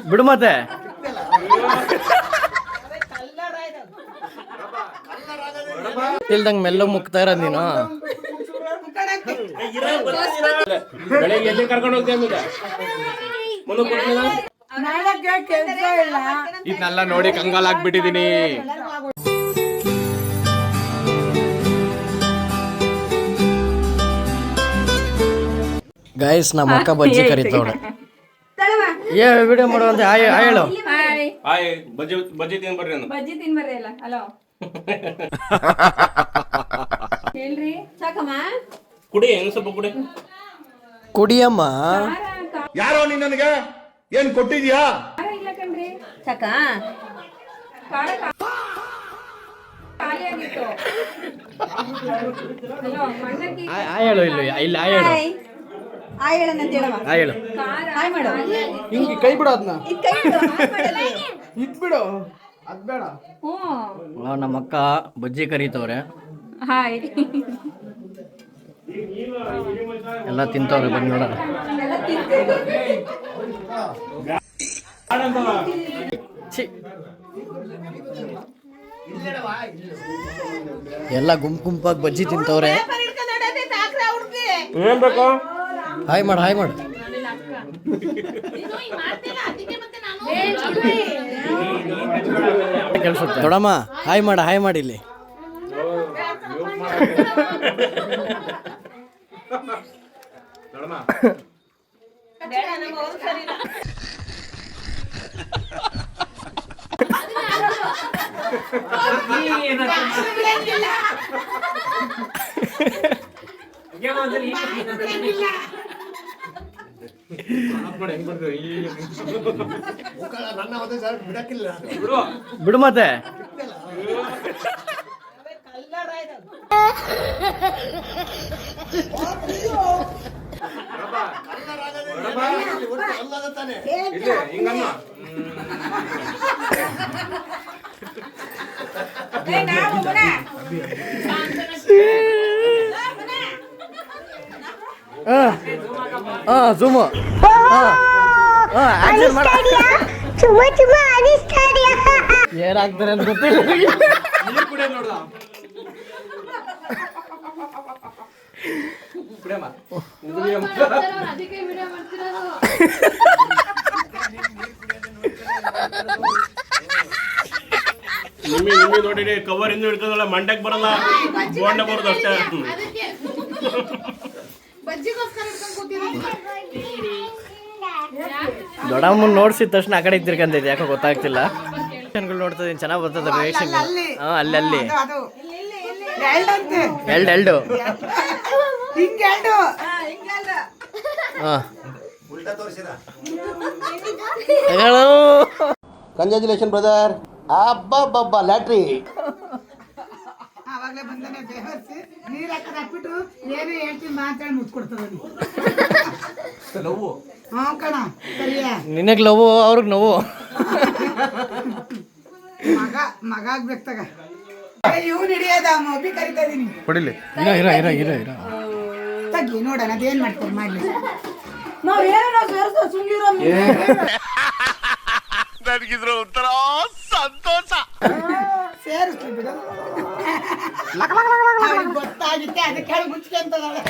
ಬಿಡು ಮತ್ತೆ. ಇಲ್ದಂಗ್ ಮೆಲ್ಲ ಮುಕ್ತಾ ಇರೋದು ನೀನು. ಇದನ್ನೆಲ್ಲ ನೋಡಿ ಕಂಗಾಲ್ ಆಗ್ಬಿಟ್ಟಿದೀನಿ. ಗೈಸ್ ನಮ್ಮ ಅಕ್ಕ ಬಜ್ಜಿ ಕರೀತಾವಳೆ. ಏ ವಿಡಿಯೋ ಮಾಡೋ ಅಂತ ಹೇಳು. ಬಜ್ಜಿ ತಿನ್ ಬರ್ರಿ ಅಂದ. ಬಜ್ಜಿ ತಿನ್ ಬರ್ರಿ ಅಲ್ಲ. ಹಲೋ ಹೇಳ್ರಿ ಸಾಕಮ್ಮ. ಕುಡಿ ಹೆಂಗ್ ಸ್ವಲ್ಪ ಕುಡಿ. ಕುಡಿಯಮ್ಮ. ಯಾರೋ ನೀನ್ ನನಗೆ ಏನ್ ಕೊಟ್ಟಿದ್ಯಾ? ಇಲ್ಲ ಕಣ್ರಿ ಸಾಕ ಖಾಲಿ ಆಗಿತ್ತು. ಹಲೋ ಮಂಡಕ್ಕಿ ಹೇಳು. ಇಲ್ಲ ಹೇಳು. ಹೇಳಂತ ಹೇಳವ. ಹೇಳು. ಹಾಯ್ ಮಾಡು. ಹಿಂಗೆ ಕೈ ಬಿಡು ಅದನ್ನ. ಇದ್ ಬಿಡು. ಅದ್ ಬೇಡ. ನಮ್ಮ ಅಕ್ಕ ಬಜ್ಜಿ ಕರೀತವ್ರೆ. ಹಾಯ್. ಎಲ್ಲ ತಿಂತವ್ರೆ, ಬಂದು ನೋಡೋಣ. ಎಲ್ಲ ಗುಂಪಾಗಿ ಬಜ್ಜಿ ತಿಂತವ್ರೆ. ಏನ್ ಬೇಕು? ಹಾಯ್ ಮಾಡು. ಕೇಳಿಸುತ್ತೆ ದೊಡಮ್ಮ. ಹಾಯ್ ಮಾಡಿ ಇಲ್ಲಿ. ಬಿಡು ಮತ್ತೆ. ಜೂಮು ಏನಾಗ್ತಾರೆ ಅಂತ ಗೊತ್ತಿಲ್ಲ. ನಿಮ್ಮಿ ನೋಡಿರಿ, ಕವರ್ ಇಂದ ಹಿಡ್ಕೊಂಡಲ್ಲ, ಮಂಡಕ್ ಬರಲ್ಲ, ಬೋಂಡ ಬರೋದು ಅಷ್ಟೇ. ದೊಡ್ಡಮ್ಮನ್ ನೋಡ್ಸಿದ ತಕ್ಷಣ ಆ ಕಡೆ ತಿರ್ಕಂತೈತಿ, ಯಾಕೋ ಗೊತ್ತಾಗ್ತಿಲ್ಲ. ನೋಡ್ತಾ ಇದೀನಿ, ಚೆನ್ನಾಗಿ ಬರ್ತದೆ ರಿಯಾಕ್ಷನ್. ಅಲ್ಲಿ ಎರಡು ಕಂಗ್ರಾಚುಲೇಷನ್ ಬ್ರದರ್. ಅಬ್ಬಬ್ಬಬ್ಬ ಲ್ಯಾಟ್ರಿ. ಆವಾಗಲೇ ಬಂದಾನೆ ಬೇವರ್ಸಿ ನೀರು ಹಾಕಿಬಿಟ್ಟು ಏನು ಹೇಳ್ತೀನಿ ಮಾತಾಡಿ ಮುಚ್ಕೊಡ್ತದ. ಹ್ಞೂ ಕಣ ಸರಿಯಾ. ನಿನಗೆ ಲವ್, ಅವ್ರಿಗೆ ನೋವು. ಮಗ ಆಗ್ಬೇಕ್ತಾಗ ಇವ್ನು ಹಿಡಿಯೋದ ಮೊಬಿ ಕರಿತಾ ಇದೀನಿ. ಕೊಡಿಲಿ. ತಗ್ಗಿ ನೋಡೋಣ ಅದೇನ್ ಮಾಡ್ತಾರೆ ಮಾಡ್ಲಿ. ನನಗಿದ್ರ ಒಂಥರ ಸಂತೋಷ. ಸೇರಿಸ್ಲಿ ಬಿಡು. ಗೊತ್ತಾಗಿತ್ತೆ ಅದಕ್ಕೆ ಹೇಳಿ ಮುಚ್ಕೊಂತದಾಳೆ.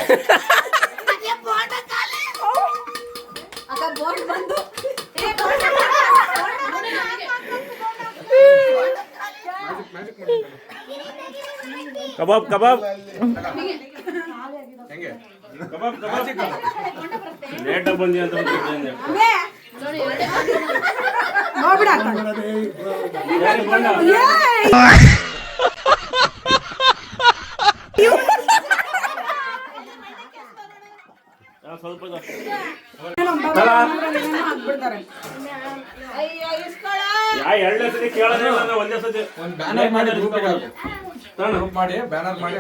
ಬಂದು ಕಬಾಬ್ ಕಬಾಬ್ ಲೇಟಾಗಿ ಬಂದಿ ಅಂತ ಸ್ವಲ್ಪ ಎರಡನೇ ಸತಿ ಕೇಳೋದೇ ಒಂದೇ ಸತಿ ಬ್ಯಾನರ್ ಮಾಡಿ ಬ್ಯಾನರ್ ಮಾಡಿ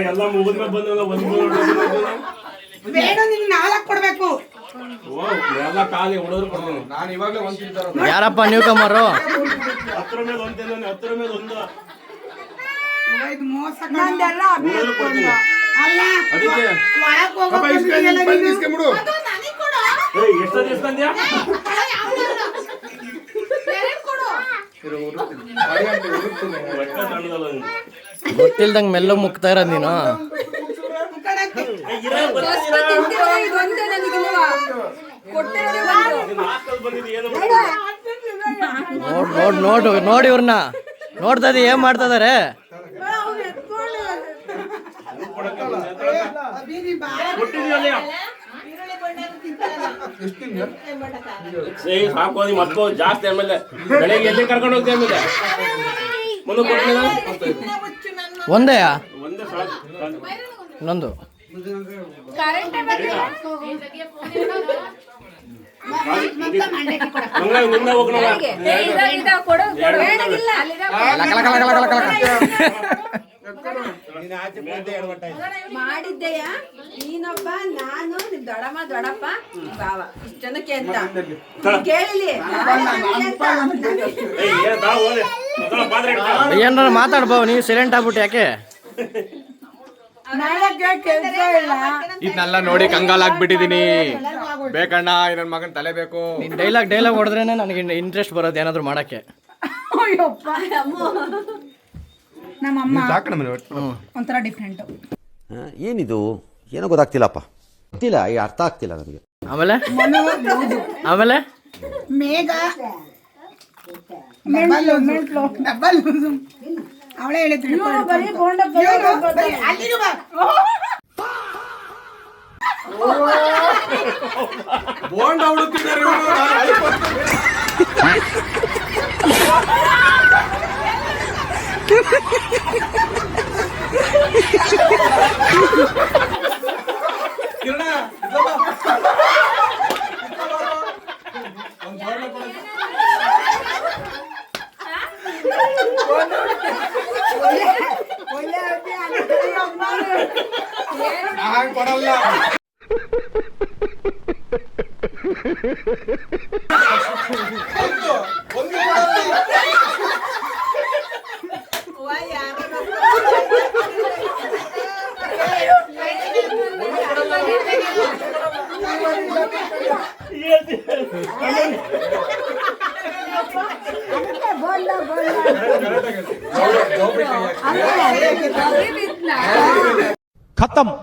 ಎಲ್ಲ ಮುಗಿದ್ಮೇಲೆ ಬಂದ ಬೇಡ ನಿನ್ 4 ಕೊಡ್ಬೇಕು. ಎಲ್ಲ ಖಾಲಿ ಉಳಿದ್ರು ಕೊಡ್ತೀನಿ. ನಾನು ಇವಾಗಲೇ ಒಂದು ತಿಂತಾರ ಯಾರಪ್ಪ ನ್ಯೂ ಕಮರು? 10 ಮೇಲೆ ಒಂದು ತಿಂದಾನೆ, 10 ಮೇಲೆ ಒಂದು. ಇದು ಮೋಸ ನಂದೆಲ್ಲ ಉಳಿದ್ರು ಕೊಡ್ತೀನಿ. ಅಲ್ಲ ಅದಕ್ಕೆ ಒಳಗ್ ಹೋಗೋ ಪಾಪ ಖುಷಿಗೆಲ್ಲ ನೀನು- ಇಸ್ಕೊಂಬಿಡು. ಏಯ್, ಎಷ್ಟು ಇಸ್ಕೊಂಡ್ಯಾ? ಹೊಟ್ಟೆ ಸಣ್ಣದಲ್ಲ ನಿಂದು. ಗೊತ್ತಿಲ್ದಂಗೆ ಮೆಲ್ಲ ಮುಕ್ತಾ ಇರೋದು ನೀನು. ಇದೊಂದೇ ನನಗಿಲ್ವಾ ಕೊಟ್ಟಿರೋದೇ ಒಂದು. ನೀನು ಹಾಸ್ಟೆಲ್ ಬಂದಿದ್ದು ಏನು ಮಾಡ್ತಿದ್ಯಾ? ನೋಡಿ ಇವ್ರನ್ನ ನೋಡ್ತಾ ಇದ್ದೀವಿ ಏನ್ ಮಾಡ್ತಾ ಇದಾರೆ. ಬೀದಿ ಬಾ ಕೊಟ್ಟಿದ್ಯಾ ಅಲ್ಲಿ? ಏಯ್, ಸಾಕು ನೀ ಮಕ್ಕಳು ಜಾಸ್ತಿ. ಆಮೇಲೆ ಬೆಳಿಗ್ಗೆ ಎಲ್ಲಿ ಕರ್ಕೊಂಡು ಹೋಗ್ತೀವಿ ಆಮೇಲೆ ಮುಂದೆ ಕೊಟ್ಟಿಲ್ಲ. ಒಂದೇ ಒಂದೇ ಸಾಕು. ಇನ್ನೊಂದು ಕರೆಂಟೇ ಬರ್ಲಿಲ್ಲ. ಹಂಗಾಗಿ ಮುಂದೆ ಹೋಗೋಣ. ಇದ ಕೊಡು ಬೇಡಗಿಲ್ಲ ಅಲ್ಲಿದ ಮಾಡಿದ್ದೆಯ ನೀನೊಬ್ಬ, ನಾನು ನಿಮ್ ದೊಡ್ಡಪ್ಪ ಬಾವ ಇಷ್ಟ ಜನಕ್ಕೆ ಅಂತ ಕೇಳಿಲಿ. ಏಯ್, ಏನ್ ಬಾ ಹೋಗ್ಲಿ. ಮೊದಲ ಪಾತ್ರೆ ಇಟ್ಕೊ. ಏನಾರ ಮಾತಾಡ್ಬೋ, ನೀವು ಸೈಲೆಂಟ್ ಆಗ್ಬಿಟ್ಟು ಯಾಕೆ? ಮಾಡಕ್ಕೆ ಕೆಲ್ಸ ಇಲ್ಲ ಇದನ್ನೆಲ್ಲ ನೋಡಿ ಕಂಗಾಲಾಗ್ಬಿಟ್ಟಿದೀನಿ. ಬೇಕಣ್ಣ ನನ್ನ ಮಗನ್ ತಲೆ ಬೇಕು. ನೀನ್ ಡೈಲಾಗ್ ಹೊಡೆದ್ರೇನೆ ನನಗೆ ಇಂಟ್ರೆಸ್ಟ್ ಬರೋದು ಏನಾದ್ರು ಮಾಡಕ್ಕೆ. ಅಯ್ಯಪ್ಪ ನಮ್ಮಮ್ಮ ಸಾಕಣ ಮನೆ ಒಂಥರ ಡಿಫ್ರೆಂಟ್. ಏನಿದು ಏನೋ ಗೊತ್ತಾಗ್ತಿಲ್ಲಪ್ಪ, ಗೊತ್ತಿಲ್ಲ, ಈ ಅರ್ಥ ಆಗ್ತಿಲ್ಲ ನನಗೆ. ಆಮೇಲೆ ಮೇಘ ಡಬಲ್ ಅವಳೇ ಹೇಳಿದ್ರು ಅಲ್ಲಿಗೆ ಬಾ. ಬೋಂಡ ಹುಡುಕ್ತಿದ್ದಾರೆ ಇವ್ರು. ನಾನು ಅಲ್ಲಿ ಬರ್ತೀನಿ. ಕಿರಣ, ಇಲ್ಲೋ ಬಾ. ಒಂದ್ ಬಾರ್ಲ ಕೊಡು. ನಾನ್ ಕೊಡಲ್ಲ. ಒಂದು ಕೊಡಲ್ಲ. ಖತಮ್.